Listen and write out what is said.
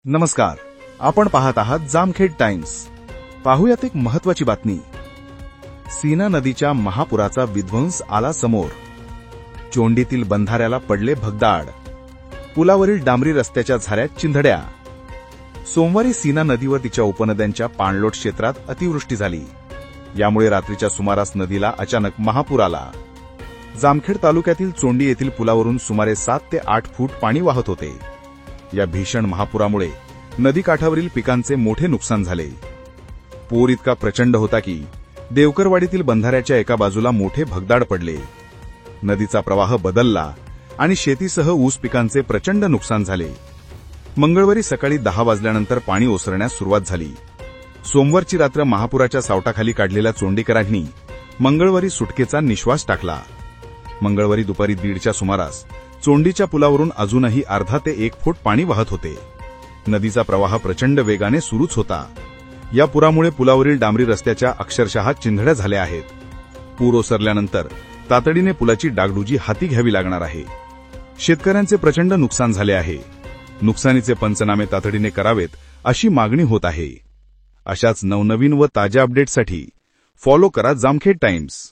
नमस्कार, आपण पाहत आहात जामखेड टाइम्स। पाहूयात एक महत्त्वाची बातमी। सीना नदीच्या महापुराचा विध्वंस आला समोर। चोंडीतील बंधाऱ्याला पडले भगदाड, पुलावरील डांबरी रस्त्याच्या झाऱ्या चिंधड्या। सोमवारी सीना नदी व तिच्या उपनद्यांच्या पाणलोट क्षेत्रात अतिवृष्टी झाली। यामुळे रात्रीच्या सुमारास नदीला अचानक महापूर आला। जामखेड तालुक्यातील चोंडी येथील पुलावरून सुमारे 7 ते 8 फूट पाणी वाहत होते। या भीषण महापुरामुळे नदीकाठावरील पिकांचे मोठे नुकसान झाले। पूर इतका प्रचंड होता की देवकरवाडीतील बंधाऱ्याच्या एका बाजूला मोठे भगदाड पडले। नदीचा प्रवाह बदलला आणि शेतीसह ऊस पिकांचे प्रचंड नुकसान झाले। मंगळवारी सकाळी 10 वाजल्यानंतर पाणी ओसरण्यास सुरुवात झाली। सोमवारची रात्र महापुराच्या सावटाखाली काढलेल्या चोंडीकरांनी मंगळवारी सुटकेचा निश्वास टाकला। मंगळवारी दुपारी 1:30च्या सुमारास चोंडीच्या पुलावरून अजूनही अर्धा ते 1 फूट पाणी वाहत होते। नदीचा प्रवाह प्रचंड वेगाने सुरूच होता। या पुरामुळे पुलावरील डांबरी रस्त्याच्या अक्षरशः चिंधड्या झाल्या आहेत। पूर ओसरल्यानंतर तातडीने पुलाची डागडुजी हाती घ्यावी लागणार आहे। शेतकऱ्यांचे प्रचंड नुकसान झाले आहे। नुकसानीचे पंचनामे तातडीने करावेत अशी मागणी होत आहे। अशाच नवनवीन व ताज्या अपडेट्ससाठी फॉलो करा जामखेड टाइम्स।